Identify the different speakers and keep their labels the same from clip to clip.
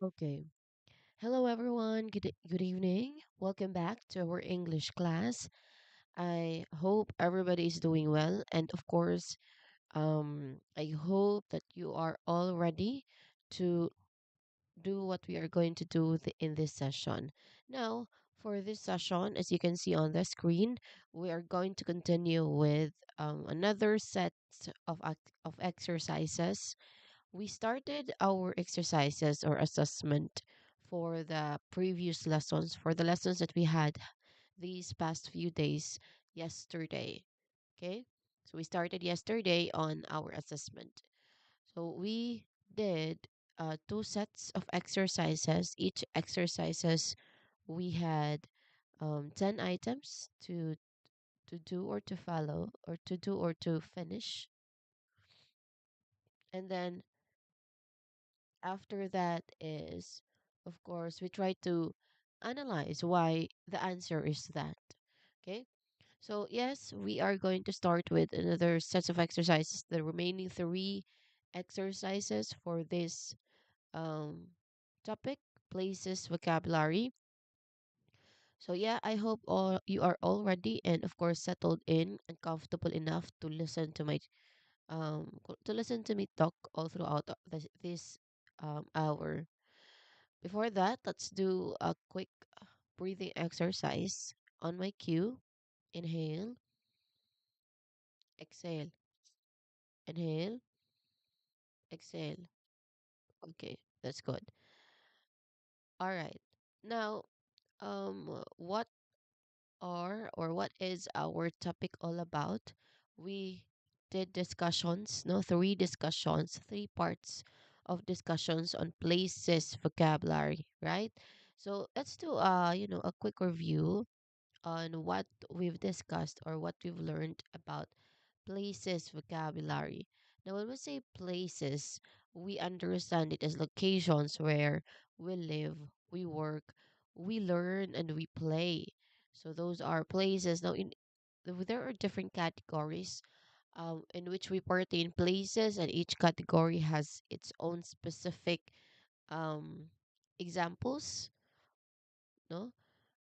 Speaker 1: Okay. Hello, everyone. Good evening. Welcome back to our English class. I hope everybody is doing well, and of course, I hope that you are all ready to do what we are going to do in this session. Now, for this session, as you can see on the screen, we are going to continue with another set of exercises. We started our exercises or assessment for the previous lessons, for the lessons that we had these past few days yesterday. Okay? So we started yesterday on our assessment. So we did two sets of exercises. Each exercises we had 10 items to do or to follow or to do or to finish. And then after that is, of course, we try to analyze why the answer is that. Okay. So, yes, we are going to start with another set of exercises, the remaining three exercises for this um, topic, places, vocabulary. So, yeah, I hope all you are all ready and, of course, settled in and comfortable enough to listen to my to listen to me talk all throughout this hour. Before that, let's do a quick breathing exercise. On my cue, inhale, exhale, inhale, exhale. Okay, that's good. All right. Now, what are or what is our topic all about? We did discussions, no, three discussions, three parts of discussions on places vocabulary, right? So let's do a quick review on what we've discussed or what we've learned about places vocabulary. Now, when we say places, we understand it as locations where we live, we work, we learn, and we play. So those are places. Now, there are different categories in which we pertain places, and each category has its own specific um, examples. No,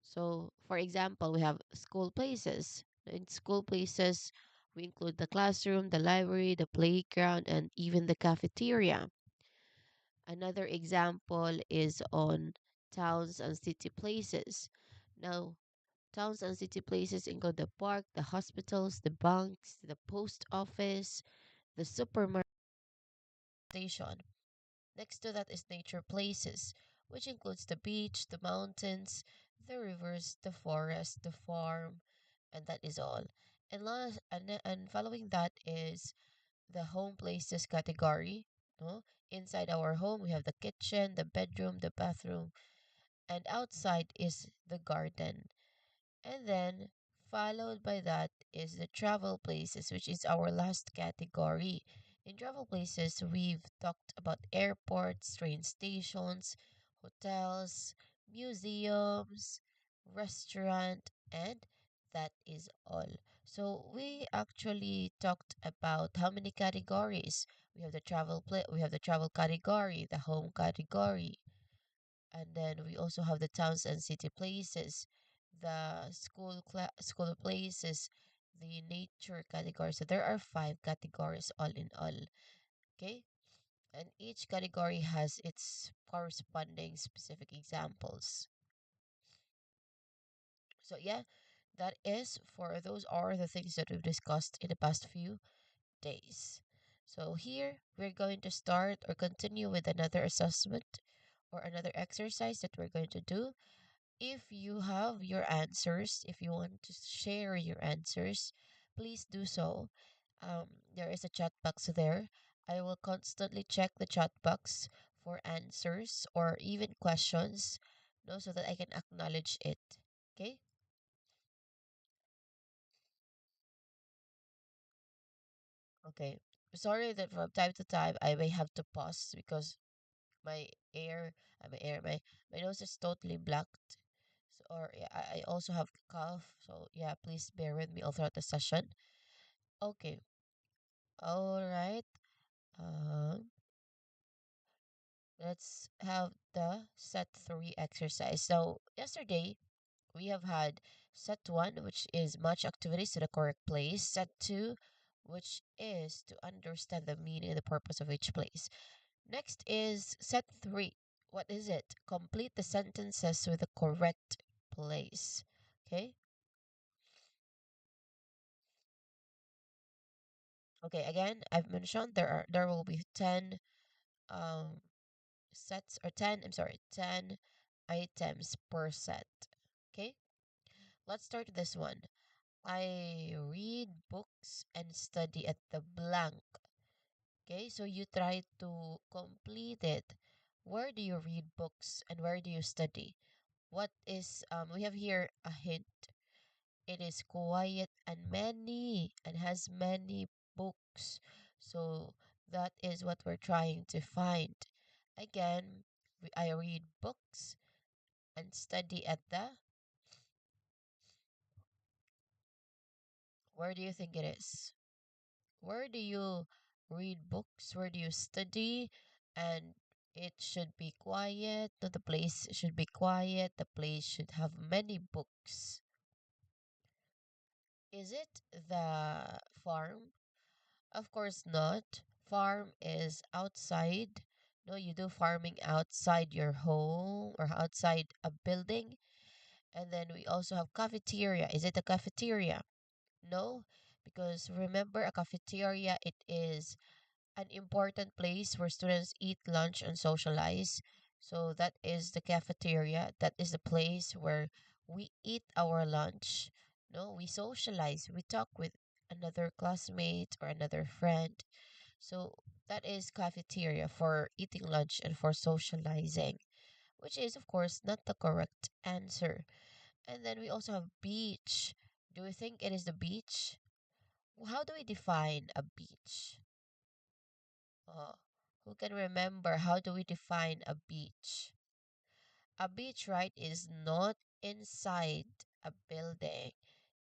Speaker 1: so, for example, we have school places. In school places, we include the classroom, the library, the playground, and even the cafeteria. Another example is on towns and city places. Now, towns and city places include the park, the hospitals, the banks, the post office, the supermarket station. Next to that is nature places, which includes the beach, the mountains, the rivers, the forest, the farm, and that is all. And following that is the home places category. No? Inside our home, we have the kitchen, the bedroom, the bathroom, and outside is the garden. And then followed by that is the travel places, which is our last category. In travel places, we've talked about airports, train stations, hotels, museums, restaurant, and that is all. So we actually talked about how many categories. We have the travel category, the home category, and then we also have the towns and city places, the school places, the nature category. So there are five categories all in all. Okay, and each category has its corresponding specific examples. So yeah, that is for those are the things that we've discussed in the past few days. So here we're going to start or continue with another assessment or another exercise that we're going to do. If you have your answers, if you want to share your answers, please do so. There is a chat box there. I will constantly check the chat box for answers or even questions, no, so that I can acknowledge it. Okay? Okay. Sorry that from time to time I may have to pause because my air, my nose is totally blocked. So, or yeah, I also have cough. So yeah, please bear with me all throughout the session. Okay. All right. Um, Let's have the set three exercise. So yesterday we have had set one, which is match activities to the correct place. Set two, which is to understand the meaning and the purpose of each place. Next is set three. What is it? Complete the sentences with the correct place. Okay. Okay. Again, I've mentioned there will be 10 sets or 10. I'm sorry, 10 items per set. Okay. Let's start this one. I read books and study at the blank. Okay, so you try to complete it. Where do you read books and where do you study? What is we have here a hint. It is quiet and many and has many books. So that is what we're trying to find. Again, I read books and study at the, where do you think it is? Where do you read books? Where do you study? And it should be quiet. No, the place should be quiet. The place should have many books. Is it the farm? Of course not. Farm is outside. No, you do farming outside your home or outside a building. And then we also have cafeteria. Is it a cafeteria? No, because remember a cafeteria, it is an important place where students eat lunch and socialize. So that is the cafeteria. That is the place where we eat our lunch. No, we socialize. We talk with another classmate or another friend. So that is cafeteria for eating lunch and for socializing, which is of course not the correct answer. And then we also have beach. Do you think it is the beach? How do we define a beach? Oh, who can remember how do we define a beach? A beach, right, is not inside a building.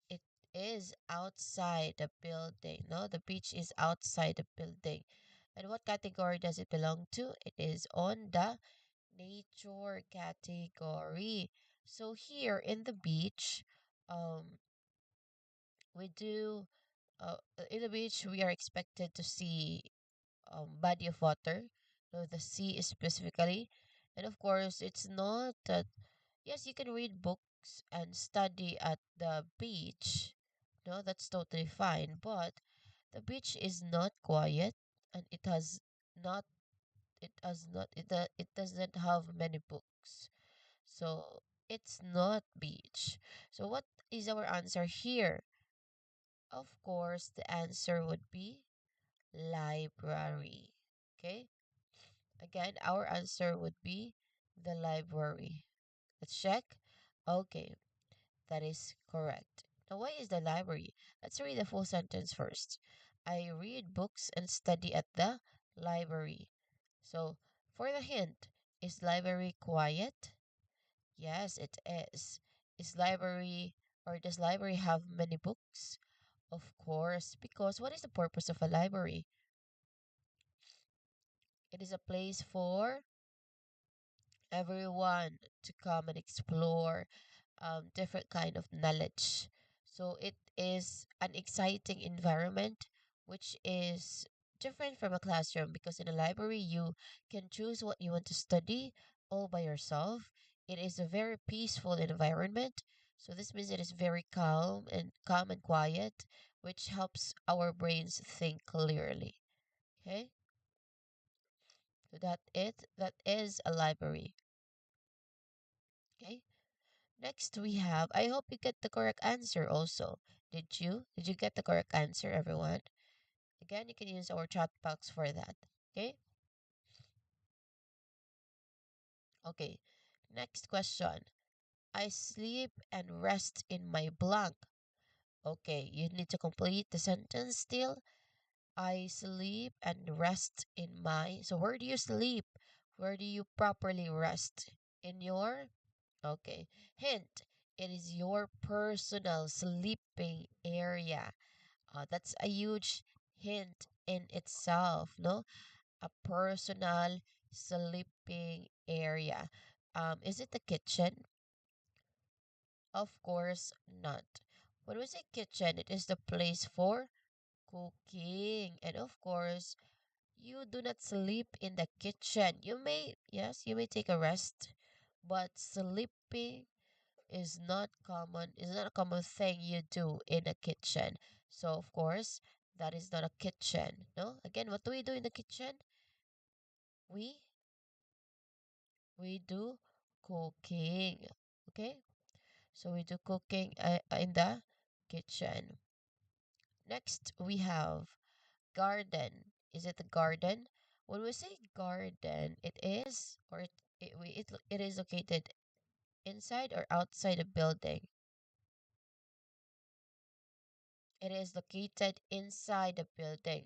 Speaker 1: It is outside the building. No, the beach is outside the building. And what category does it belong to? It is on the nature category. So here in the beach, um, we do in the beach we are expected to see body of water, so the sea specifically. And of course, it's not that, yes, you can read books and study at the beach. No, that's totally fine. But the beach is not quiet and not, it doesn't have many books. So it's not beach. So what is our answer here? Of course, the answer would be library. Okay? Again, our answer would be the library. Let's check. Okay, that is correct. Now, why is the library? Let's read the full sentence first. I read books and study at the library. So, for the hint, is library quiet? Yes, it is. Is library or does library have many books? Of course, because what is the purpose of a library? It is a place for everyone to come and explore different kind of knowledge. So it is an exciting environment, which is different from a classroom because in a library you can choose what you want to study all by yourself. It is a very peaceful environment. So this means it is very calm and quiet, which helps our brains think clearly. Okay? So that is a library. Okay? Next we have, I hope you get the correct answer also. Did you? Did you get the correct answer, everyone? Again, you can use our chat box for that. Okay? Okay. Next question. I sleep and rest in my blank. Okay, you need to complete the sentence still. I sleep and rest in my. So where do you sleep? Where do you properly rest? In your. Okay. Hint. It is your personal sleeping area. That's a huge hint in itself, no? A personal sleeping area. Is it the kitchen? Of course not. When we say kitchen, it is the place for cooking. And of course, you do not sleep in the kitchen. You may, yes, you may take a rest, but sleeping is not a common thing you do in a kitchen. So of course, that is not a kitchen. No? Again, what do we do in the kitchen? We we do cooking. Okay? So we do cooking in the kitchen. Next, we have garden. Is it a garden? When we say garden, it is or it is located inside or outside a building. It is located inside the building.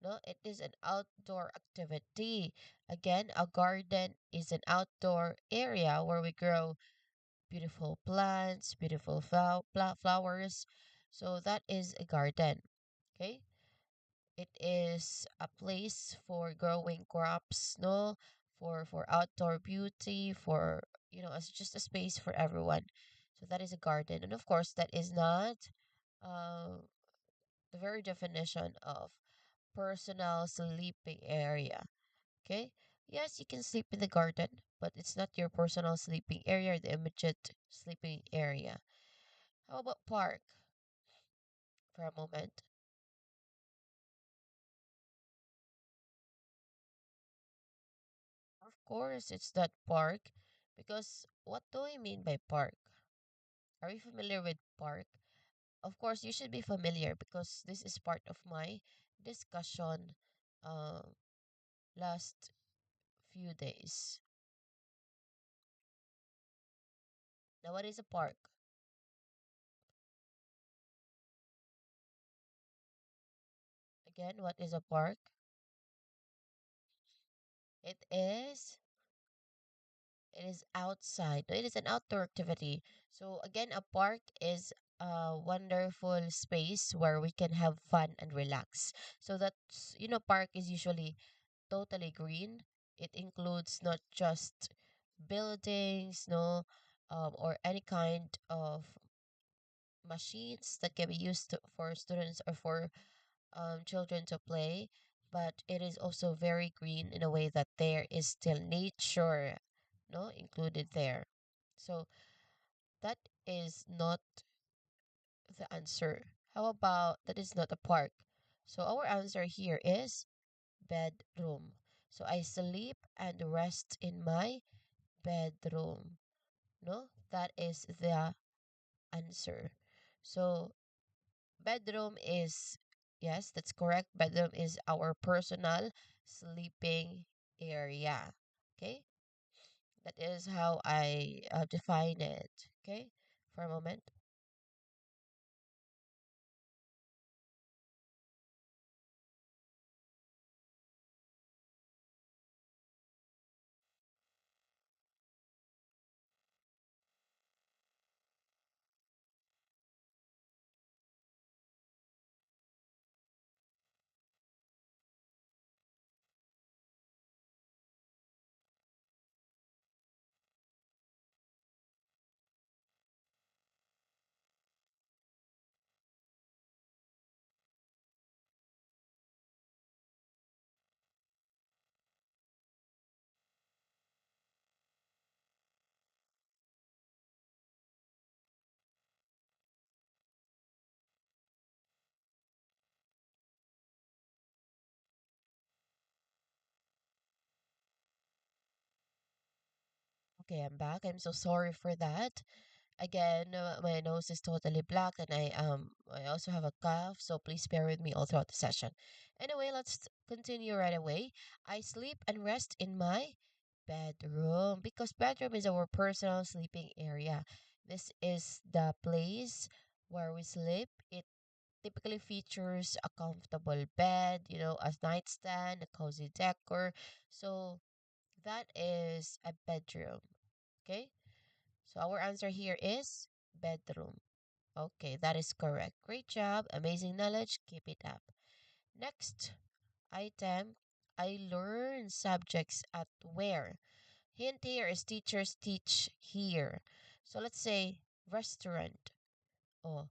Speaker 1: No, it is an outdoor activity. Again, a garden is an outdoor area where we grow beautiful plants, beautiful flowers. So that is a garden. Okay. It is a place for growing crops, no, for outdoor beauty, for as just a space for everyone. So that is a garden, and of course, that is not uh, the very definition of personal sleeping area. Okay, yes, you can sleep in the garden, but it's not your personal sleeping area, or the immediate sleeping area. How about park for a moment? Of course, it's not park because what do I mean by park? Are you familiar with park? Of course, you should be familiar because this is part of my discussion uh, last few days. Now, what is a park? Again, what is a park? It is it is outside. No, it is an outdoor activity. So again, a park is a wonderful space where we can have fun and relax. So that's park is usually totally green. It includes not just buildings, no, or any kind of machines that can be used for students or for children to play, but it is also very green in a way that there is still nature, no, included there. So that is not the answer. How about that is not a park? So our answer here is bedroom. So I sleep and rest in my bedroom. No, that is the answer. So bedroom is, yes, that's correct. Bedroom is our personal sleeping area. Okay, that is how I define it. Okay, for a moment. Okay, I'm back. I'm so sorry for that. Again, my nose is totally black, and I also have a cough, so please bear with me all throughout the session. Anyway, let's continue right away. I sleep and rest in my bedroom because bedroom is our personal sleeping area. This is the place where we sleep. It typically features a comfortable bed, a nightstand, a cozy decor. So that is a bedroom. Okay? So our answer here is bedroom. Okay, that is correct. Great job. Amazing knowledge. Keep it up. Next item, I learn subjects at where? Hint here is teachers teach here. So let's say restaurant. Oh,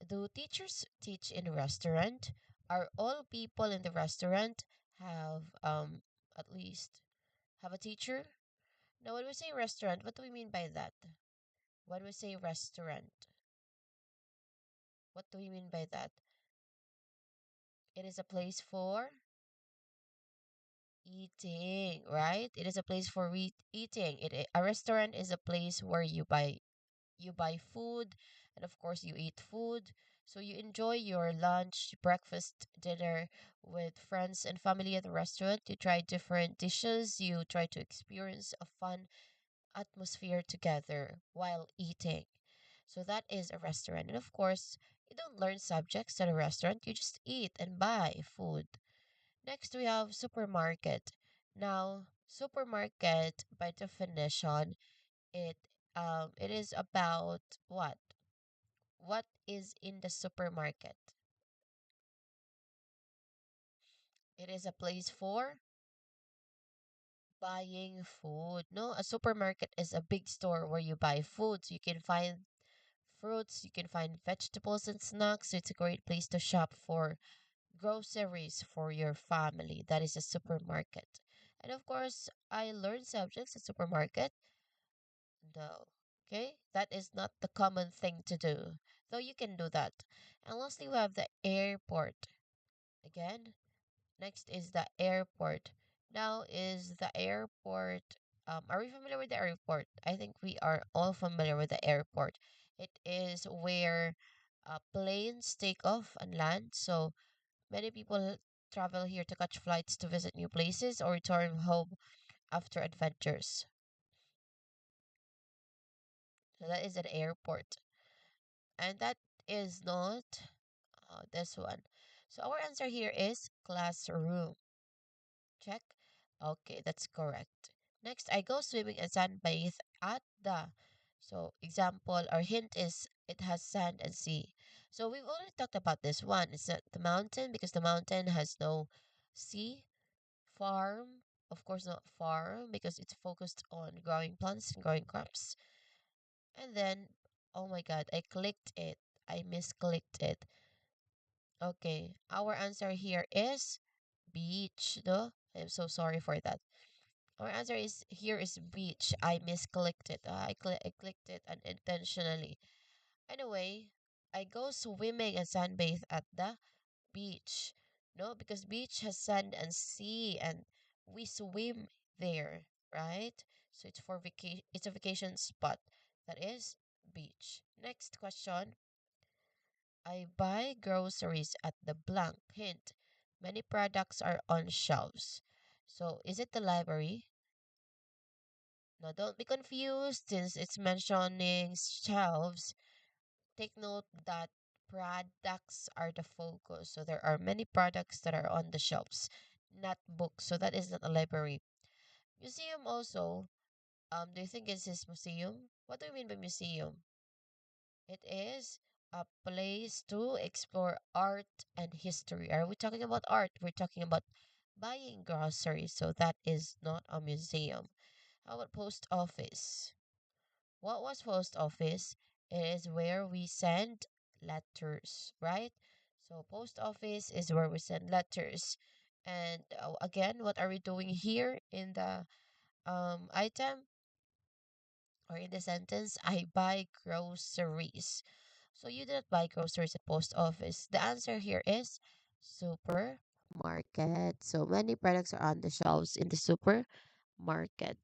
Speaker 1: do teachers teach in restaurant? Are all people in the restaurant have at least have a teacher? Now when we say restaurant, what do we mean by that? When we say restaurant, what do we mean by that? It is a place for eating, right? It is a place for eating. A restaurant is a place where you buy food, and of course you eat food. So you enjoy your lunch, breakfast, dinner with friends and family at the restaurant. You try different dishes. You try to experience a fun atmosphere together while eating. So that is a restaurant. And of course, you don't learn subjects at a restaurant. You just eat and buy food. Next, we have supermarket. Now, supermarket by definition, it it is about what? What is in the supermarket? It is a place for buying food. No, a supermarket is a big store where you buy foods. You can find fruits, you can find vegetables and snacks. So it's a great place to shop for groceries for your family. That is a supermarket. And of course, I learned subjects at supermarket. No. Okay? That is not the common thing to do. Though you can do that. And lastly, we have the airport. Again, next is the airport. Now is the airport. Are we familiar with the airport? I think we are all familiar with the airport. It is where planes take off and land. So many people travel here to catch flights to visit new places or return home after adventures. So that is an airport. And that is not this one. So our answer here is classroom. Check. Okay, that's correct. Next, I go swimming and sunbathe at the. So example or hint is it has sand and sea. So we've already talked about this one. It's at the mountain because the mountain has no sea. Farm, of course not farm because it's focused on growing plants and growing crops. And then, oh my god, I clicked it. I misclicked it. Okay, our answer here is beach. No, I'm so sorry for that. Our answer is here is beach. I misclicked it. I clicked it unintentionally. Anyway, I go swimming and sunbathe at the beach. No, because beach has sand and sea, and we swim there, right? So it's for vacation. It's a vacation spot. That is beach. Next question. I buy groceries at the blank. Hint. Many products are on shelves. So is it the library? Now, don't be confused since it's mentioning shelves. Take note that products are the focus. So there are many products that are on the shelves, not books. So that is not a library. Museum also. Do you think it's this museum? What do you mean by museum? It is a place to explore art and history. Are we talking about art? We're talking about buying groceries. So that is not a museum. How about post office? What was post office? It is where we send letters, right? So post office is where we send letters. And again, what are we doing here in the item or in the sentence? I buy groceries. So you did not buy groceries at post office. The answer here is supermarket. So many products are on the shelves in the supermarket.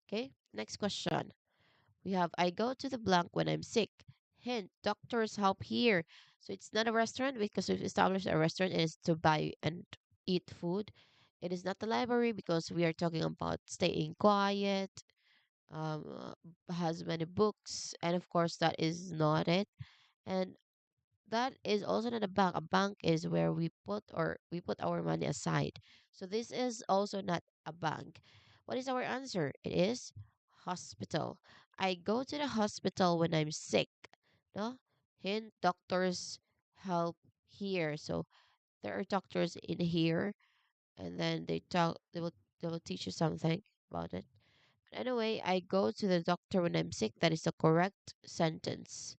Speaker 1: Okay, next question. We have I go to the blank when I'm sick. Hint, doctors help here. So it's not a restaurant because we've established a restaurant is to buy and eat food. It is not the library because we are talking about staying quiet, has many books, and of course that is not it. And that is also not a bank. A bank is where we put our money aside. So this is also not a bank. What is our answer? It is hospital. I go to the hospital when I'm sick. No? Hint doctors help here. So there are doctors in here and then they will teach you something about it. But anyway, I go to the doctor when I'm sick. That is the correct sentence.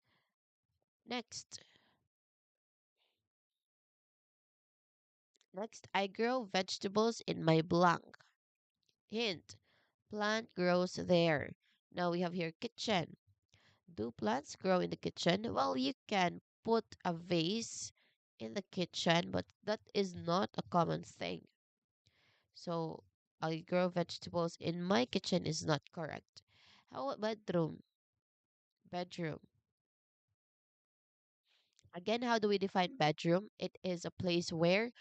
Speaker 1: Next. Next, I grow vegetables in my blank. Hint, plant grows there. Now we have here kitchen. Do plants grow in the kitchen? Well, you can put a vase in the kitchen, but that is not a common thing. So, I grow vegetables in my kitchen is not correct. How about bedroom? Bedroom. Again, how do we define bedroom? It is a place where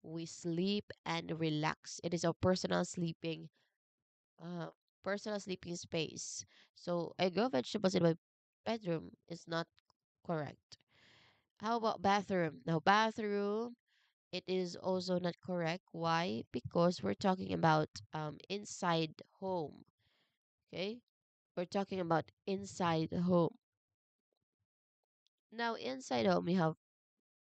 Speaker 1: we sleep and relax. It is a uh, personal sleeping space. So I grow vegetables in my bedroom is not correct. How about bathroom? Now, bathroom, it is also not correct. Why? Because we're talking about inside home. Okay, we're talking about inside home. Now, inside home, we have,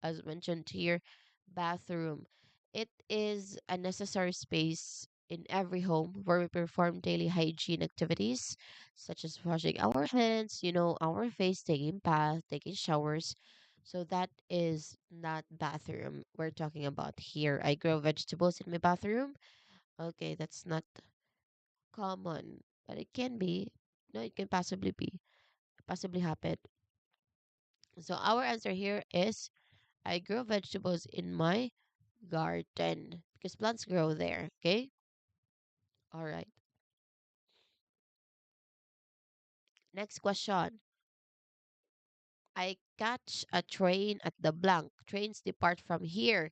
Speaker 1: as mentioned here, bathroom. It is a necessary space in every home where we perform daily hygiene activities such as washing our hands, our face, taking bath, taking showers. So that is not bathroom we're talking about here. I grow vegetables in my bathroom. Okay, that's not common, but it can be. No, it can possibly happen. So our answer here is I grow vegetables in my garden because plants grow there. Okay. All right. Next question. I catch a train at the blank. Trains depart from here.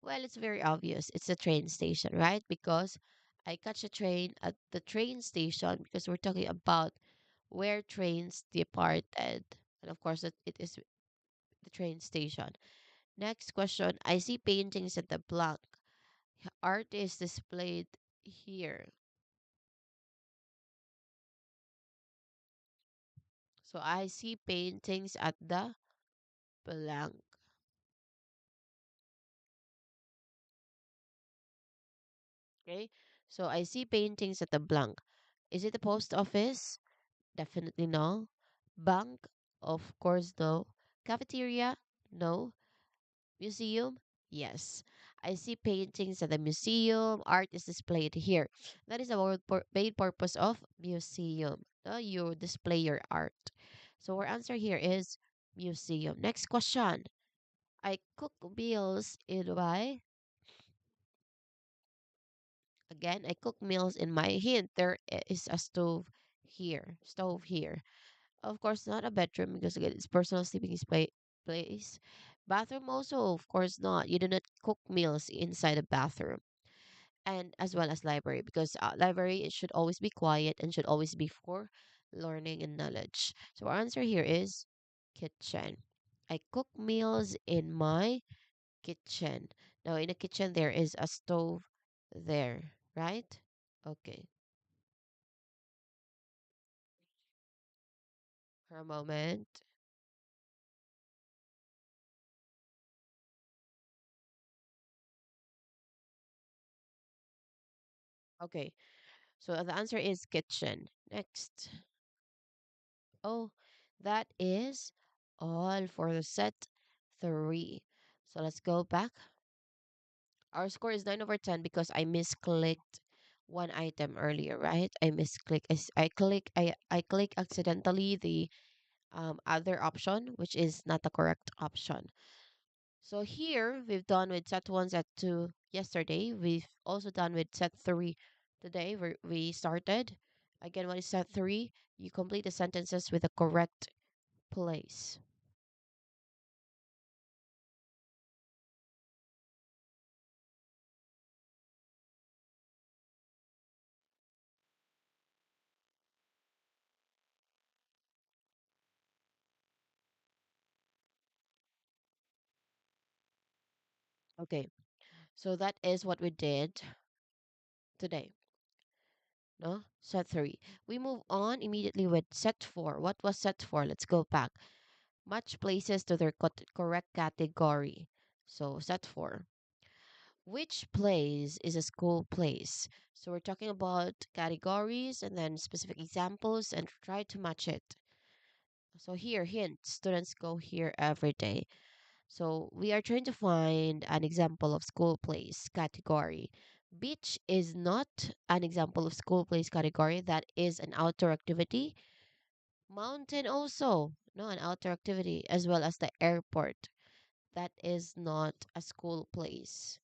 Speaker 1: Well, it's very obvious. It's a train station, right? Because I catch a train at the train station because we're talking about where trains departed. And of course, it is the train station. Next question. I see paintings at the blank. Art is displayed here. So I see paintings at the blank. Okay. So I see paintings at the blank. Is it the post office? Definitely no. Bank? Of course no. Cafeteria? No. Museum? Yes. I see paintings at the museum. Art is displayed here. That is the main purpose of museum. No, you display your art. So our answer here is museum. Next question. I cook meals in my Again, I cook meals in my hint. There is a stove here. Of course, not a bedroom because again, it's personal sleeping place. Bathroom also, of course, not. You do not cook meals inside a bathroom, and as well as library because library it should always be quiet and should always be for learning and knowledge. So our answer here is kitchen. I cook meals in my kitchen. Now, in a kitchen, there is a stove there, right? Okay, for a moment. Okay, so the answer is kitchen. Next. Oh, that is all for the set three. So let's go back. Our score is 9 over 10 because I misclicked one item earlier, right? I misclick. I click accidentally the other option, which is not the correct option. So here we've done with set one, set two yesterday. We've also done with set three today. We started. Again, what is set three? You complete the sentences with the correct place. Okay, so that is what we did today. No, set three. We move on immediately with set four. What was set four? Let's go back. Match places to their correct category. So set four. Which place is a school place? So we're talking about categories and then specific examples and try to match it. So here, hint, students go here every day. So we are trying to find an example of school place category. Beach is not an example of school place category. That is an outdoor activity. Mountain also, no, an outdoor activity, as well as the airport. That is not a school place.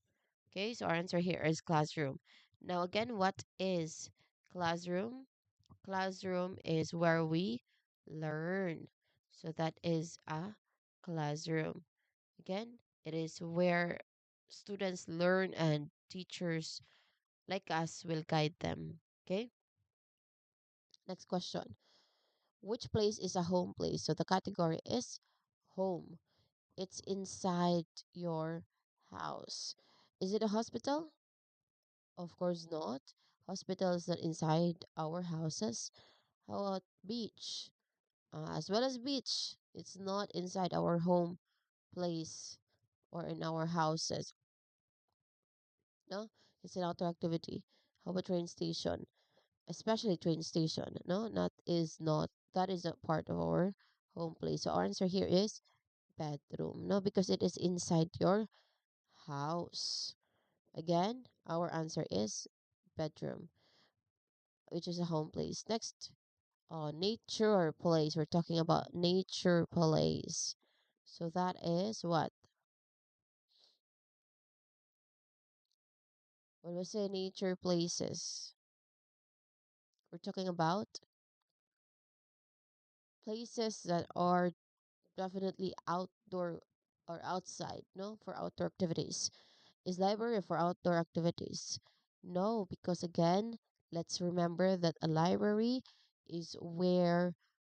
Speaker 1: Okay, so our answer here is classroom. Now again, what is classroom? Classroom is where we learn. So that is a classroom. Again, it is where students learn and teachers like us will guide them. Okay, next question. Which place is a home place? So the category is home. It's inside your house. Is it a hospital? Of course not. Hospital is not inside our houses. How about beach? As well as beach, it's not inside our home place or in our houses. No, it's an outdoor activity. How about train station? Especially train station. No, not is not. That is a part of our home place. So our answer here is bedroom. No, because it is inside your house. Again, our answer is bedroom, which is a home place. Next, nature place. We're talking about nature place. So that is what? When we say nature places, we're talking about places that are definitely outdoor or outside, no, for outdoor activities. Is library for outdoor activities? No, because again, let's remember that a library is where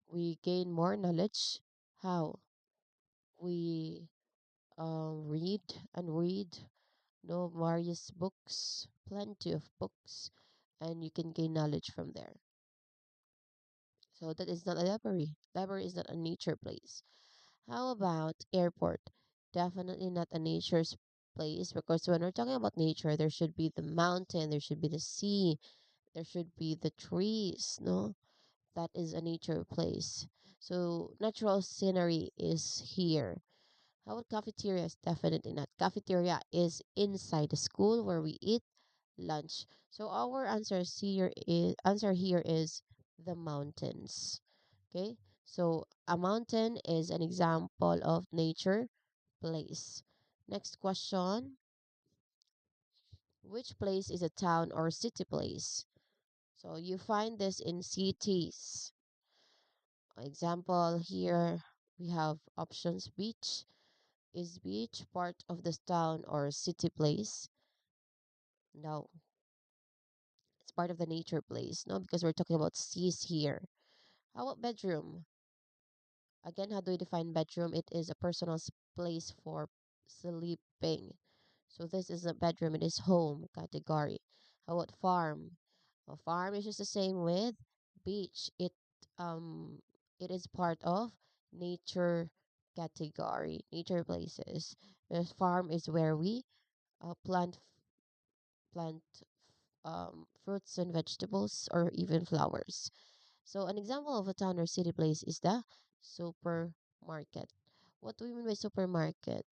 Speaker 1: we gain more knowledge. How? We read and read, no, various books, plenty of books, and you can gain knowledge from there. So that is not a library. Library is not a nature place. How about airport? Definitely not a nature's place because when we're talking about nature, there should be the mountain, there should be the sea, there should be the trees, no? That is a nature place. So natural scenery is here. How about cafeterias? Definitely not. Cafeteria is inside the school where we eat lunch. So our answer here is the mountains. Okay? So a mountain is an example of nature place. Next question. Which place is a town or city place? So you find this in cities. Example here we have options beach. Is beach part of the town or city place? No, it's part of the nature place. No, because we're talking about seas here. How about bedroom? Again, how do we define bedroom? It is a personal place for sleeping. So this is a bedroom. It is home category. How about farm? A farm is just the same with beach. Um it is part of nature category. Nature places. The farm is where we plant fruits and vegetables or even flowers. So an example of a town or city place is the supermarket. What do we mean by supermarket?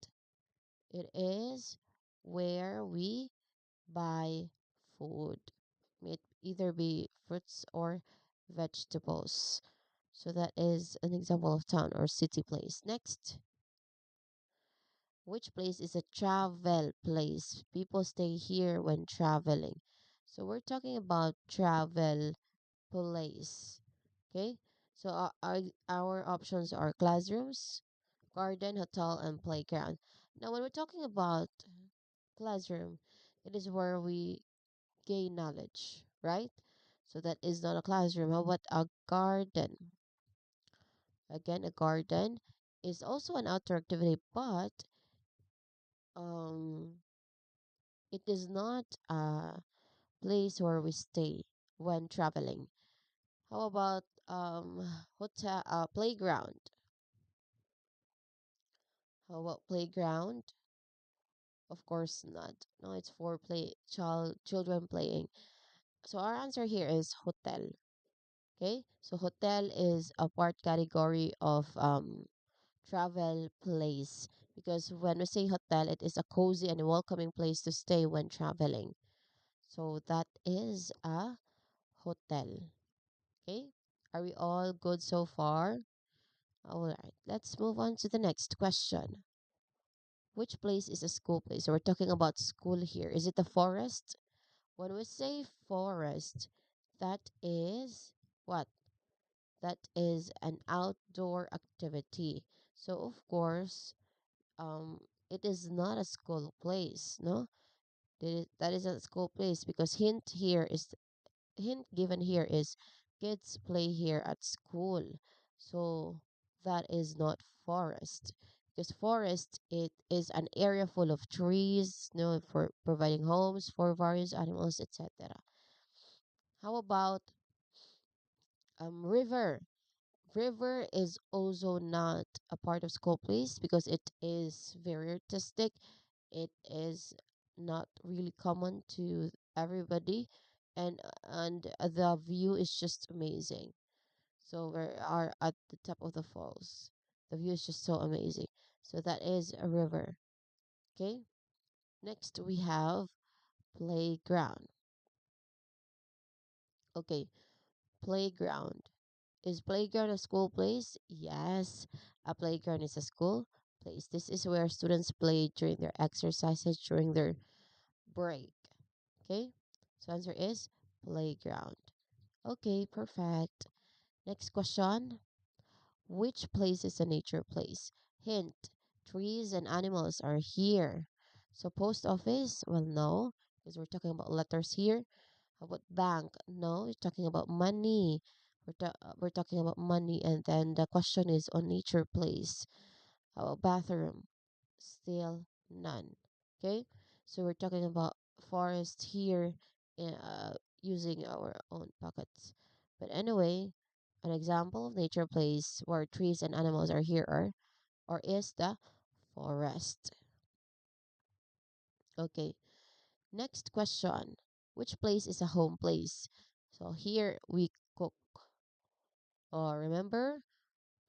Speaker 1: It is where we buy food. It either be fruits or vegetables. So that is an example of town or city place. Next, which place is a travel place? People stay here when traveling. So we're talking about travel place. Okay? So our options are classrooms, garden, hotel, and playground. Now, when we're talking about classroom, it is where we gain knowledge, right? So that is not a classroom. How about a garden? Again, a garden is also an outdoor activity, but um, it is not a place where we stay when traveling. How about hotel playground? How about playground? Of course not. No, it's for children playing. So our answer here is hotel. Okay, so hotel is a part category of travel place, because when we say hotel, it is a cozy and welcoming place to stay when traveling. So that is a hotel. Okay, are we all good so far? All right, let's move on to the next question. Which place is a school place? So we're talking about school here. Is it a forest? When we say forest, that is what? That is an outdoor activity. So of course, it is not a school place, no? That is a school place, because hint given here is kids play here at school. So that is not forest. Because forest, it is an area full of trees, for providing homes for various animals, etc. How about river? River is also not a part of school place because it is very artistic. It is not really common to everybody, and the view is just amazing. So we are at the top of the falls. The view is just so amazing. So that is a river. Okay. Next we have playground. Okay, playground. Is playground a school place? Yes, a playground is a school place. This is where students play during their exercises, during their break. Okay, so answer is playground. Okay, perfect. Next question. Which place is a nature place? Hint, trees and animals are here. So post office? Well, no, because we're talking about letters here. How about bank? No, we're talking about money. We're talking about money, and then the question is on nature place. How about bathroom? Still none. Okay, so we're talking about forest here, using our own pockets. But anyway, an example of nature place where trees and animals are here are or is the forest. Okay, next question. Which place is a home place? So here we cook. Remember,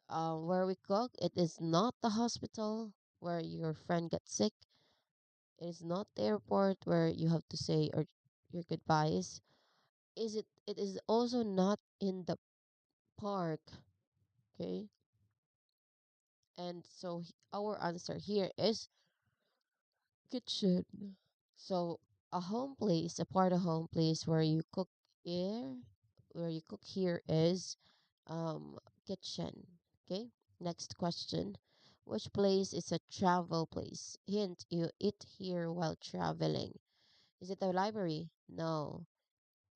Speaker 1: where we cook, it is not the hospital where your friend gets sick. It is not the airport where you have to say or your goodbyes. It is also not in the park. Okay, and so our answer here is kitchen. So a home place, a part of home place where you cook here, where you cook here is um kitchen. Okay. Next question. Which place is a travel place? Hint, you eat here while traveling. Is it the library? No.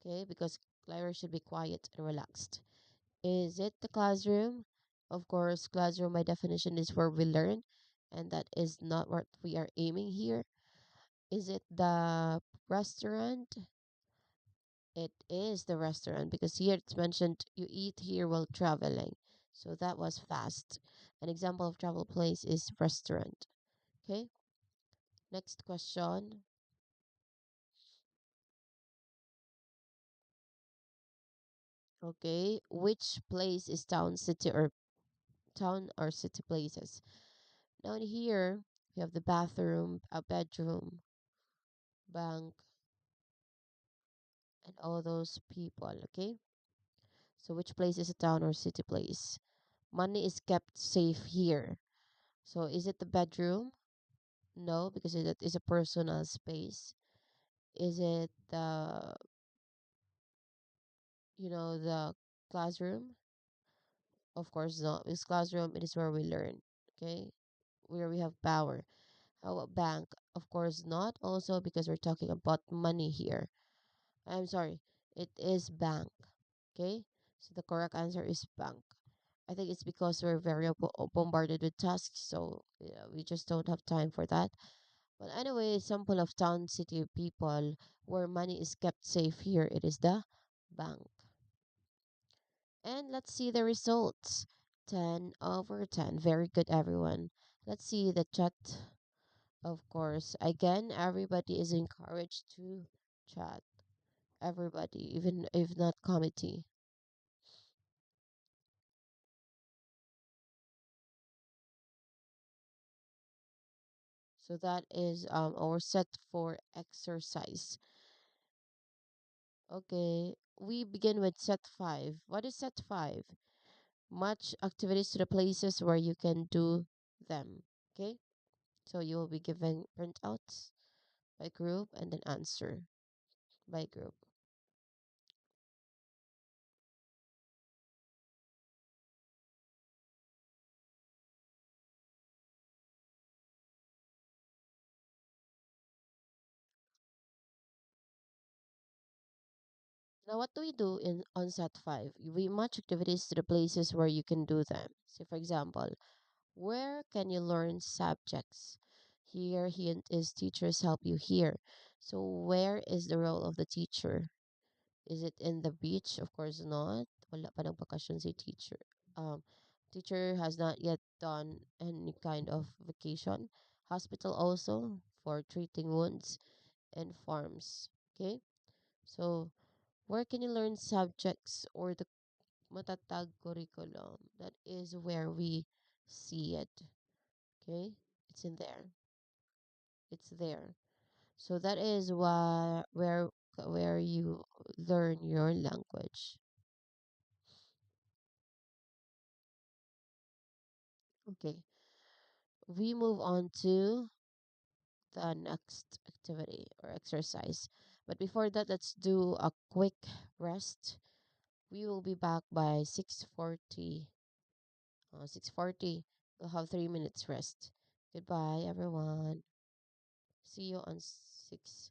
Speaker 1: Okay, because library should be quiet and relaxed. Is it the classroom? Of course, classroom by definition is where we learn, and that is not what we are aiming here. Is it the restaurant? It is the restaurant because here it's mentioned you eat here while traveling. So that was fast. An example of travel place is restaurant. Okay. Next question. Okay. Which place is town or city places? Now in here we have the bathroom, a bedroom, bank, and all those people. Okay. So which place is a town or city place? Money is kept safe here. So is it the bedroom? No, because it is a personal space. Is it the classroom? Of course not. Because classroom, it is where we learn. Okay, where we have power. How about bank? Of course not. Also because we're talking about money here. I'm sorry. It is bank. Okay, so the correct answer is bank. I think it's because we're very bombarded with tasks, so yeah, we just don't have time for that. But anyway, example of town city people where money is kept safe here, it is the bank. And let's see the results. 10 over 10. Very good, everyone. Let's see the chat. Of course, again, everybody is encouraged to chat. Everybody, even if not committee. So that is our set for exercise. Okay, we begin with set 5. What is set 5? Match activities to the places where you can do them. Okay, so you will be given printouts by group and then answer by group. Now, what do we do in on set 5? We match activities to the places where you can do them. So, for example, where can you learn subjects? Here, hint is teachers help you here. So, where is the role of the teacher? Is it in the beach? Of course not. Wala pa ng bakasyon si teacher. Um, teacher has not yet done any kind of vacation. Hospital also for treating wounds and farms. Okay? So, where can you learn subjects or the matatag curriculum? That is where we see it. Okay? It's in there. It's there. So that is where you learn your language. Okay. We move on to the next activity or exercise. But before that, let's do a quick rest. We will be back by 6:40. 6:40. We'll have 3 minutes rest. Goodbye, everyone. See you on 6:40.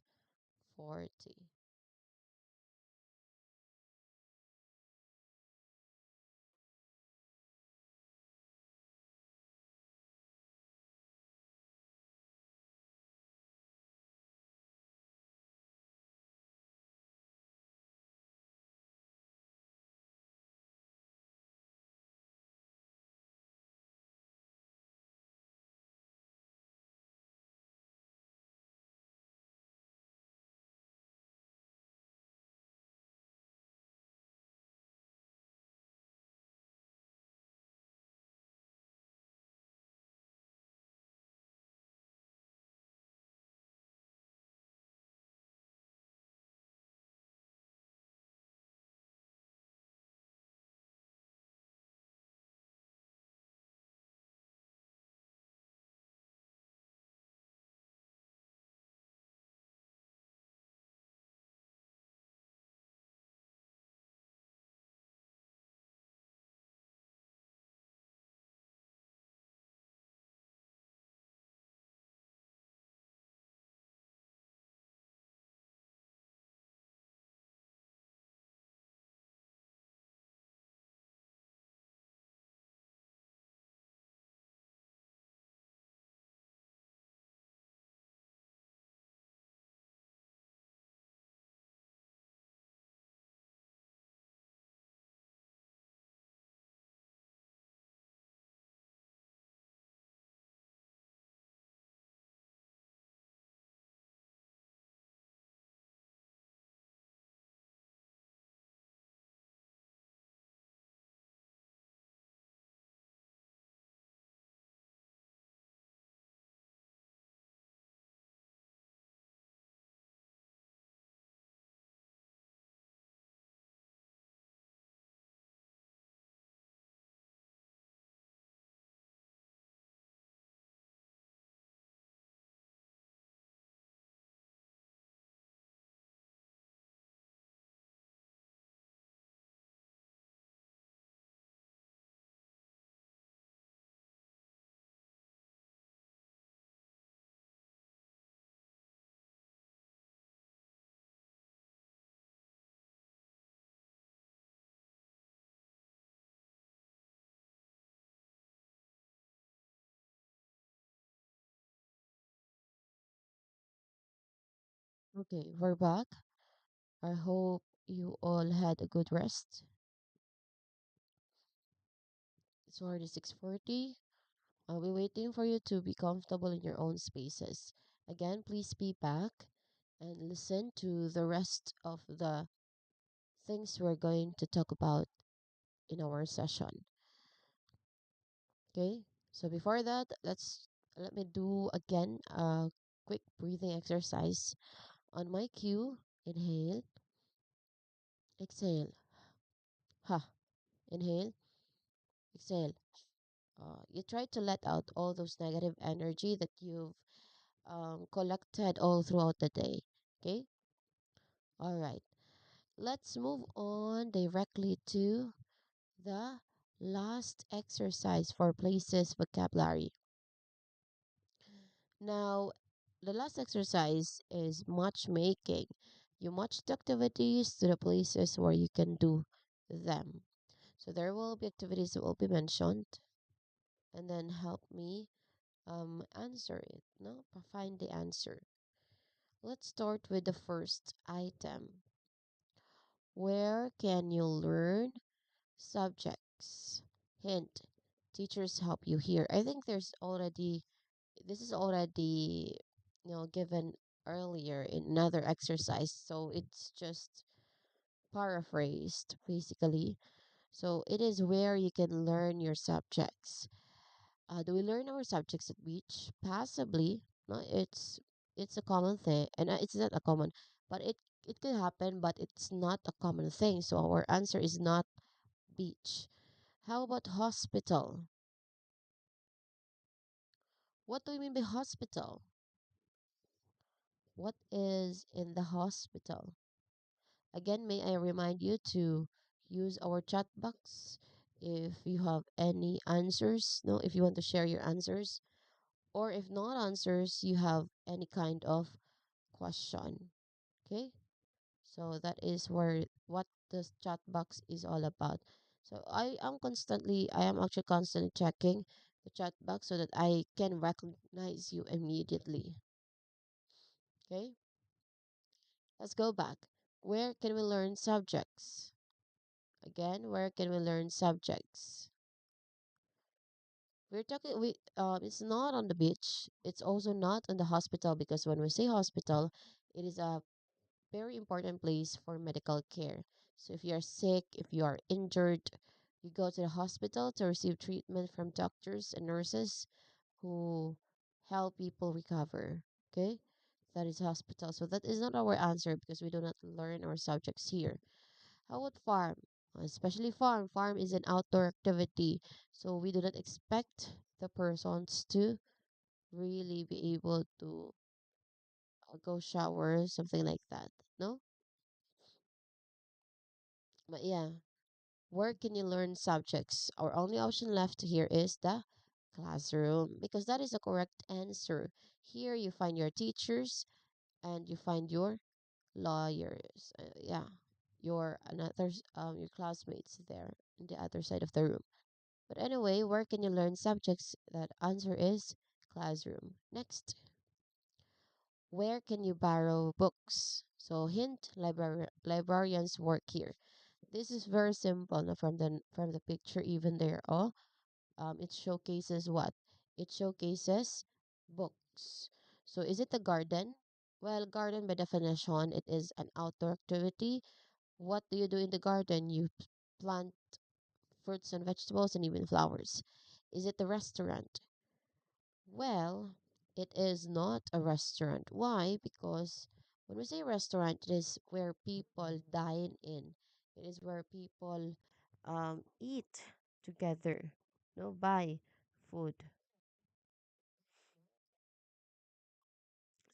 Speaker 1: Okay, we're back. I hope you all had a good rest. It's already 6:40. I'll be waiting for you to be comfortable in your own spaces. Again, please be back and listen to the rest of the things we're going to talk about in our session. Okay? So before that, let me do again a quick breathing exercise. On my cue, inhale, exhale. Ha. Inhale, exhale. You try to let out all those negative energy that you've collected all throughout the day. Okay? All right. Let's move on directly to the last exercise for places vocabulary. Now, the last exercise is matchmaking. You match the activities to the places where you can do them. So there will be activities that will be mentioned, and then help me answer it. No, find the answer. Let's start with the first item. Where can you learn subjects? Hint: teachers help you here. I think this is already given earlier in another exercise, so it's just paraphrased basically. So it is where you can learn your subjects. Do we learn our subjects at beach? Possibly. No, it's a common thing, and it's not a common, but it could happen, but it's not a common thing. So our answer is not beach. How about hospital? What do you mean by hospital? What is in the hospital? Again, may I remind you to use our chat box if you have any answers. No, if you want to share your answers, or if not answers, you have any kind of question. Okay, so that is where what the chat box is all about. So I am actually constantly checking the chat box so that I can recognize you immediately. Okay, let's go back. Where can we learn subjects? Again, where can we learn subjects? It's not on the beach. It's also not on the hospital, because when we say hospital, it is a very important place for medical care. So if you are sick, if you are injured, you go to the hospital to receive treatment from doctors and nurses who help people recover. Okay? That is hospital. So that is not our answer, because we do not learn our subjects here. How about farm? Especially farm. Farm is an outdoor activity. So we do not expect the persons to really be able to go shower, something like that. No? But yeah, where can you learn subjects? Our only option left here is the classroom, because that is the correct answer. Here you find your teachers and you find your lawyers. Yeah, your classmates there in the other side of the room. But anyway, where can you learn subjects? That answer is classroom. Next, where can you borrow books? So hint, librarians work here. This is very simple, no, from the picture even there. Oh, it showcases what? It showcases books. So is it a garden? Well, garden by definition, it is an outdoor activity. What do you do in the garden? You plant fruits and vegetables and even flowers. Is it a restaurant? Well, it is not a restaurant. Why? Because when we say restaurant, it is where people dine in. It is where people eat together, no, buy food.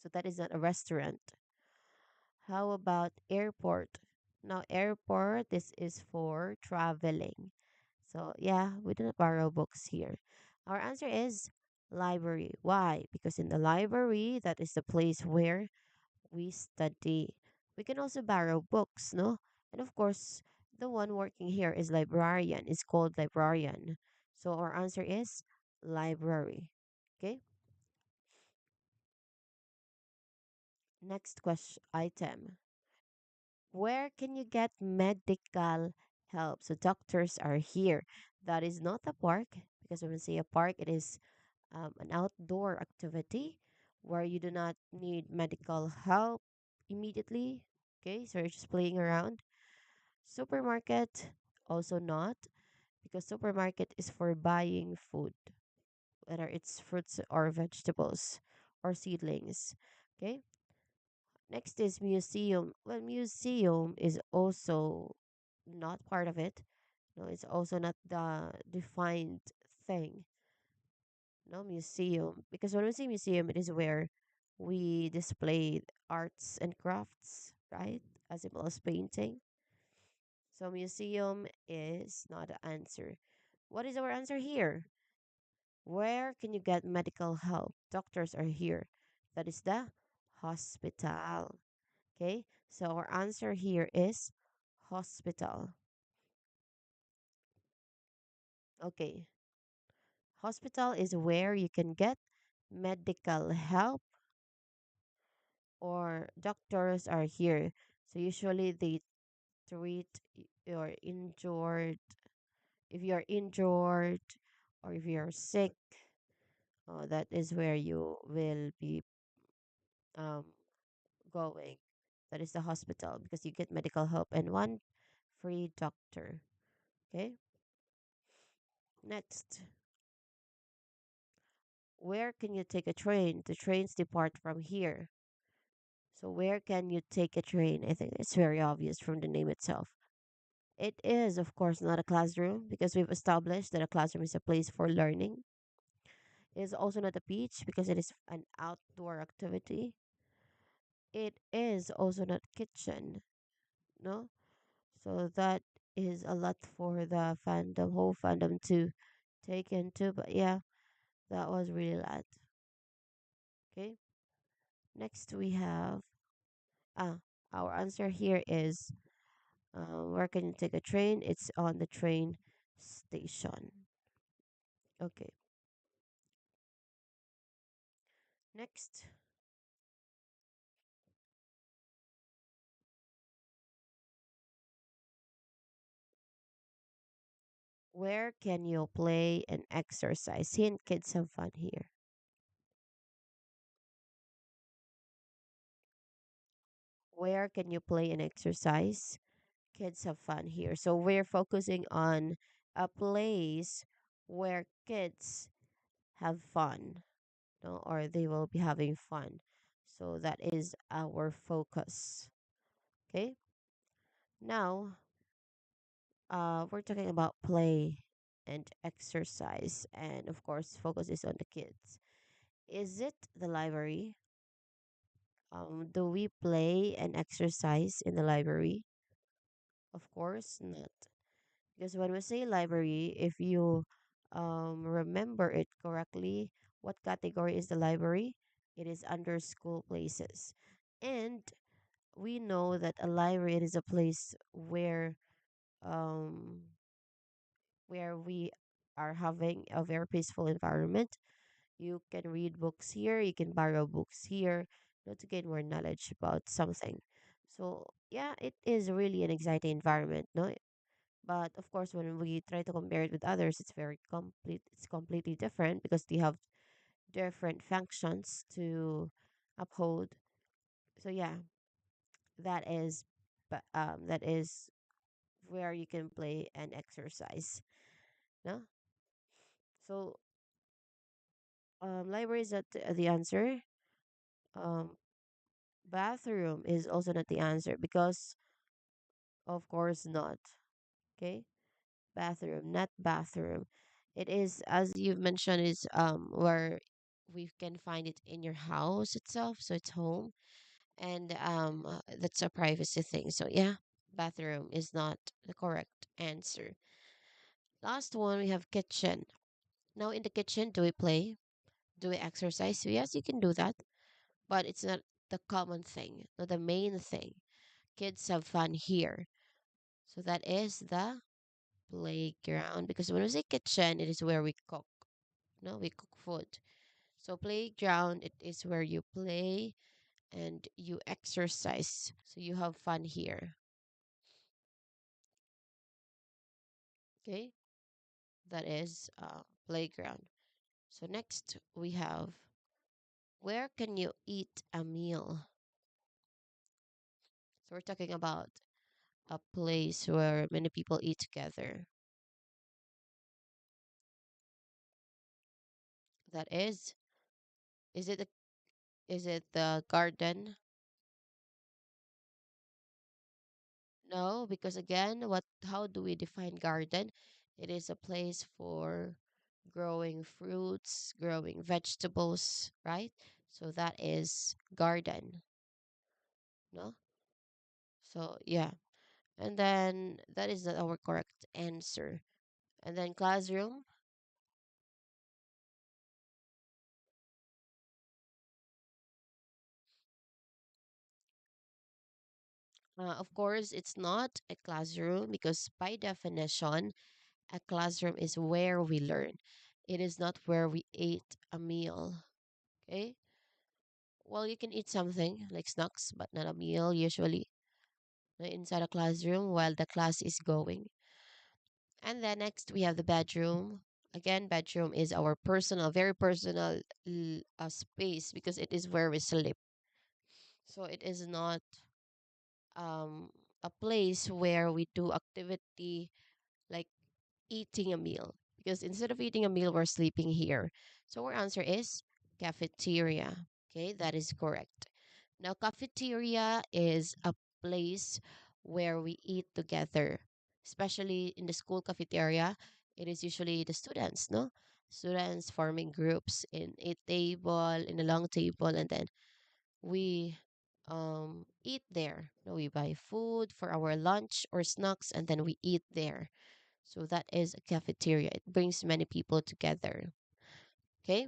Speaker 1: So that is not a restaurant. How about airport? Now, airport, this is for traveling. So, yeah, we do not borrow books here. Our answer is library. Why? Because in the library, that is the place where we study. We can also borrow books, no? And of course, the one working here is librarian. It's called librarian. So our answer is library. Okay? Next question item. Where can you get medical help? So doctors are here. That is not a park, because when we say a park, it is an outdoor activity where you do not need medical help immediately. Okay, so you're just playing around. Supermarket, also not, because supermarket is for buying food, whether it's fruits or vegetables or seedlings. Okay, next is museum. Well, museum is also not part of it. No, it's also not the defined thing. No, museum. Because when we say museum, it is where we display arts and crafts, right? As well as painting. So museum is not the answer. What is our answer here? Where can you get medical help? Doctors are here. That is the hospital. Okay, so our answer here is hospital. Okay, hospital is where you can get medical help or doctors are here. So usually they treat your injured, if you're injured or if you're sick, that is where you will be um, going. That is the hospital because you get medical help and one free doctor. Okay, next. Where can you take a train? The trains depart from here. So where can you take a train? I think it's very obvious from the name itself. It is, of course, not a classroom because we've established that a classroom is a place for learning. It is also not a beach because it is an outdoor activity. It is also not kitchen, no? So that is a lot for the fandom, whole fandom to take into. But yeah, that was really a lot. Okay. Next we have ah our answer here is where can you take a train? It's on the train station. Okay. Next, where can you play and exercise? Hint, kids have fun here. Where can you play and exercise? Kids have fun here. So we're focusing on a place where kids have fun, no, or they will be having fun. So that is our focus. Okay. Now, we're talking about play and exercise, and of course, focus is on the kids. Is it the library? Do we play and exercise in the library? Of course not. Because when we say library, if you remember it correctly, what category is the library? It is under school places. And we know that a library it is a place um, where we are having a very peaceful environment. You can read books here, you can borrow books here, to gain more knowledge about something. So yeah, it is really an exciting environment, no? But of course, when we try to compare it with others, it's very complete. It's completely different because they have different functions to uphold. So yeah, that is, that is where you can play and exercise. No, so library is not the answer. Um, bathroom is also not the answer because, of course, not. Okay, bathroom, not bathroom. It is, as you've mentioned, is where we can find it in your house itself, so it's home, and that's a privacy thing. So yeah, bathroom is not the correct answer. Last one, we have kitchen. Now in the kitchen, do we play? Do we exercise? So yes, you can do that, but it's not the common thing, not the main thing. Kids have fun here. So that is the playground because when we say kitchen, it is where we cook. No, we cook food. So playground, it is where you play and you exercise. So you have fun here. Okay, that is playground. So next we have, where can you eat a meal? So we're talking about a place where many people eat together. That is it is it the garden? No, because again, what how do we define garden? It is a place for growing fruits, growing vegetables, right? So that is garden, no? So yeah. And then that is not our correct answer. And then classroom, of course, it's not a classroom because by definition, a classroom is where we learn. It is not where we ate a meal. Okay? Well, you can eat something like snacks, but not a meal usually inside a classroom while the class is going. And then next we have the bedroom. Again, bedroom is our personal, very personal space because it is where we sleep. So it is not um, a place where we do activity like eating a meal. Because instead of eating a meal, we're sleeping here. So our answer is cafeteria. Okay, that is correct. Now, cafeteria is a place where we eat together, especially in the school cafeteria. It is usually the students, no? Students forming groups in a table, in a long table, and then we eat there. No, we buy food for our lunch or snacks, and then we eat there. So that is a cafeteria. It brings many people together. Okay.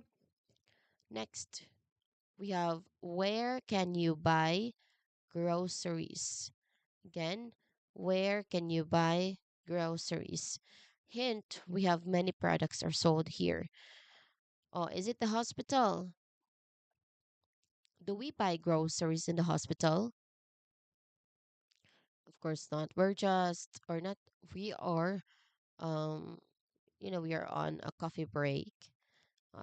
Speaker 1: Next, we have, where can you buy groceries? Again, where can you buy groceries? Hint, we have many products are sold here. Oh, is it the hospital? Do we buy groceries in the hospital? Of course not. We're just, or not, we are, um, we are on a coffee break.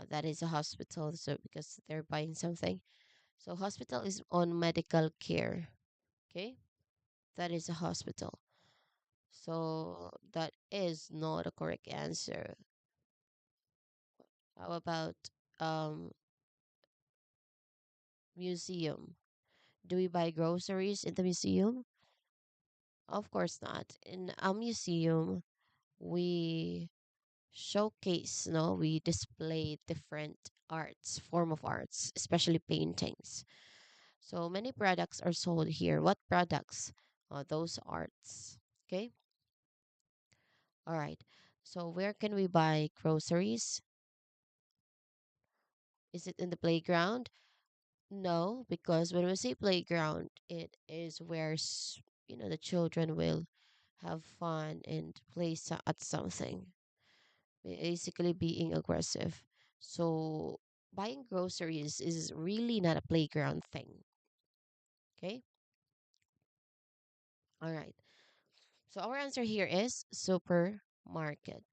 Speaker 1: That is a hospital, so because they're buying something. So hospital is on medical care. Okay, that is a hospital. So that is not a correct answer. How about um museum? Do we buy groceries in the museum? Of course not. In a museum, we showcase, no, we display different arts, form of arts, especially paintings. So many products are sold here. What products? Those arts. Okay. All right. So where can we buy groceries? Is it in the playground? No, because when we say playground, it is where the children will have fun and play at something, basically being aggressive. So buying groceries is really not a playground thing. Okay. All right. So our answer here is supermarket.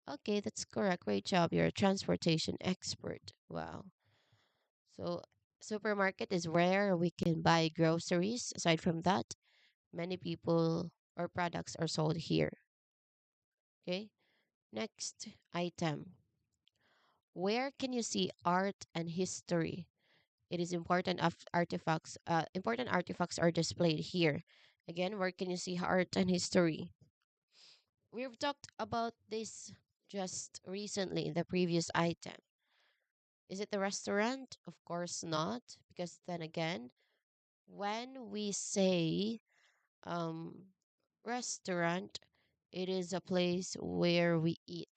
Speaker 1: Okay, that's correct. Great job. You're a transportation expert. Wow. So, supermarket is where we can buy groceries. Aside from that, many people or products are sold here. Okay. Next item. Where can you see art and history? It is important artifacts. Important artifacts are displayed here. Again, where can you see art and history? We've talked about this just recently in the previous item. Is it the restaurant? Of course not, because then again, when we say um restaurant, it is a place where we eat.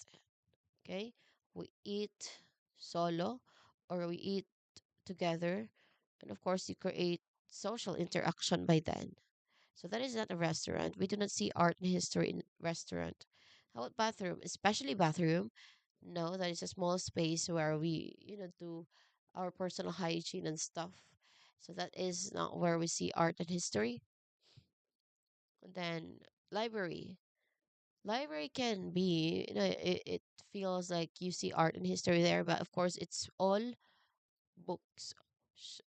Speaker 1: Okay? We eat solo or we eat together, and of course you create social interaction by then. So that is not a restaurant. We do not see art and history in restaurant. How about bathroom? Especially bathroom. No, that is a small space where we, do our personal hygiene and stuff. So that is not where we see art and history. Then library. Library can be, it feels like you see art and history there, but of course it's all books.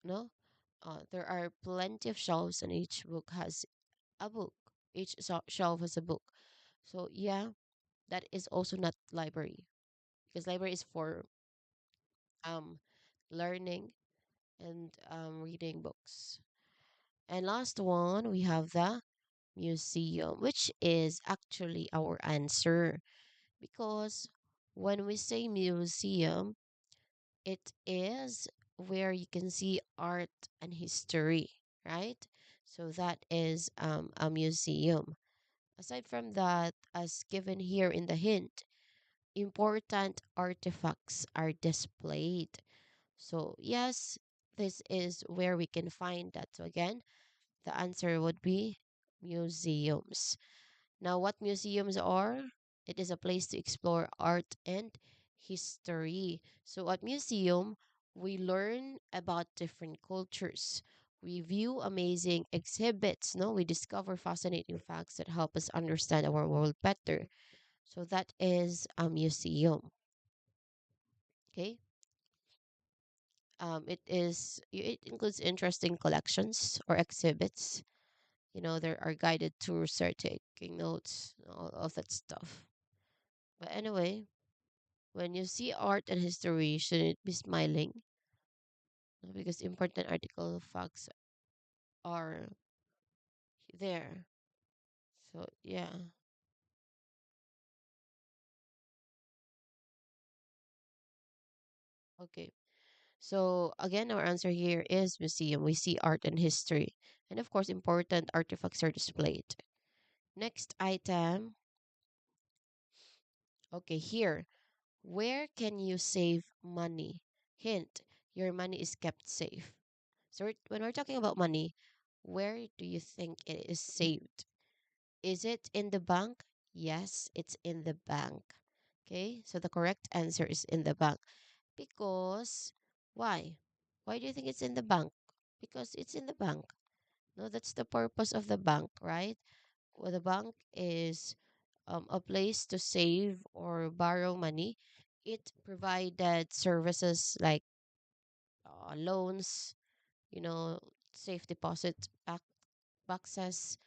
Speaker 1: No, there are plenty of shelves, and each book has a book. Each shelf has a book. So yeah, that is also not library, because library is for um learning and reading books. And last one, we have the museum, which is actually our answer, because when we say museum, it is where you can see art and history, right? So that is a museum. Aside from that, as given here in the hint, important artifacts are displayed. So, yes, this is where we can find that. So, again, the answer would be museums. Now, what museums are? It is a place to explore art and history. So, at museum, we learn about different cultures. We view amazing exhibits. No, we discover fascinating facts that help us understand our world better. So that is a museum. Okay. It includes interesting collections or exhibits. There are guided tours, are taking notes, all of that stuff. But anyway, when you see art and history, you shouldn't be smiling, because important article facts are there. So yeah. Okay. So again, our answer here is museum. We see art and history. And of course, important artifacts are displayed. Next item. Okay, here. Where can you save money? Hint, your money is kept safe. So when we're talking about money, where do you think it is saved? Is it in the bank? Yes, it's in the bank. Okay, so the correct answer is in the bank. Because why? Why do you think it's in the bank? Because it's in the bank. No, that's the purpose of the bank, right? Well, the bank is a place to save or borrow money. It provided services like loans, you know, safe deposit boxes,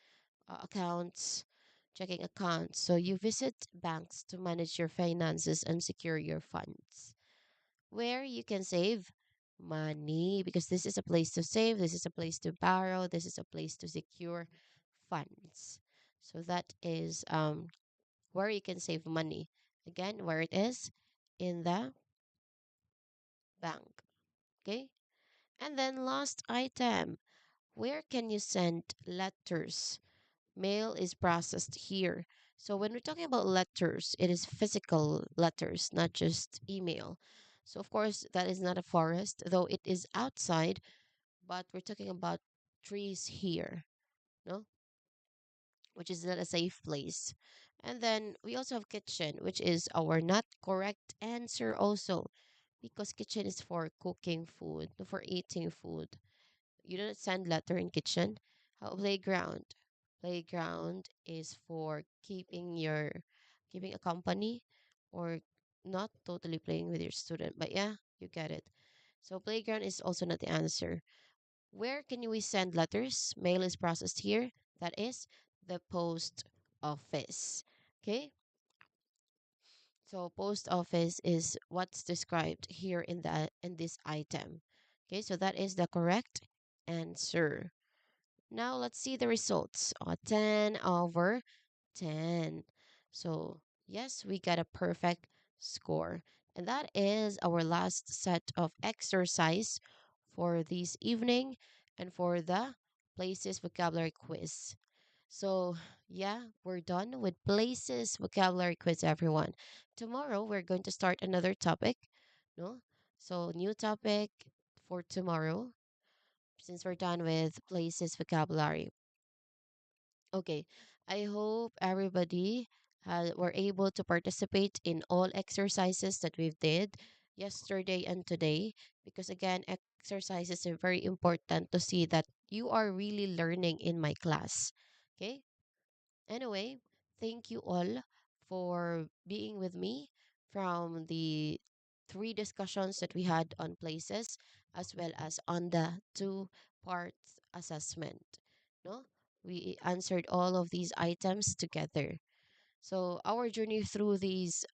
Speaker 1: accounts, checking accounts. So you visit banks to manage your finances and secure your funds. Where you can save money, because this is a place to save, this is a place to borrow, this is a place to secure funds. So that is where you can save money. Again, where it is in the bank. Okay. And then last item, where can you send letters? Mail is processed here. So when we're talking about letters, it is physical letters, not just email. So of course that is not a forest, though it is outside, but we're talking about trees here, no? Which is not a safe place. And then we also have kitchen, which is our not correct answer also, because kitchen is for cooking food, for eating food. You don't send letter in kitchen. How playground? Playground is for keeping a company, or not totally playing with your student. But yeah, you get it. So playground is also not the answer. Where can we send letters? Mail is processed here. That is the post office. Okay? So post office is what's described here in this item. Okay, so that is the correct answer. Now let's see the results. 10 over 10. So, yes, we got a perfect score. And that is our last set of exercise for this evening and for the places vocabulary quiz. So, yeah, we're done with places vocabulary quiz, everyone. Tomorrow, we're going to start another topic. No? So, new topic for tomorrow, since we're done with places vocabulary. Okay, I hope everybody were able to participate in all exercises that we've did yesterday and today, because again, exercises are very important to see that you are really learning in my class. Okay? Anyway, thank you all for being with me from the three discussions that we had on places as well as on the two parts assessment. No? We answered all of these items together. So our journey through these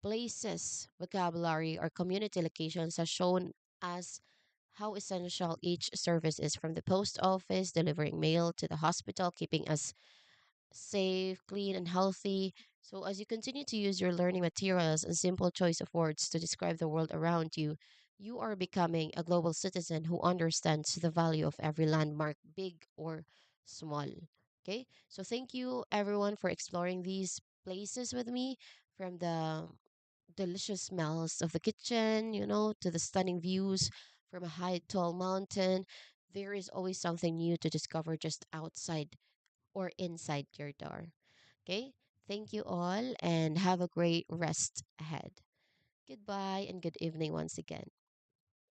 Speaker 1: places, vocabulary, or community locations has shown us how essential each service is, from the post office delivering mail to the hospital, keeping us safe, clean, and healthy. So, as you continue to use your learning materials and simple choice of words to describe the world around you, you are becoming a global citizen who understands the value of every landmark, big or small. Okay, so thank you everyone for exploring these places with me, from the delicious smells of the kitchen, to the stunning views from a high, tall mountain. There is always something new to discover just outside or inside your door. Okay? Thank you all and have a great rest ahead. Goodbye and good evening once again.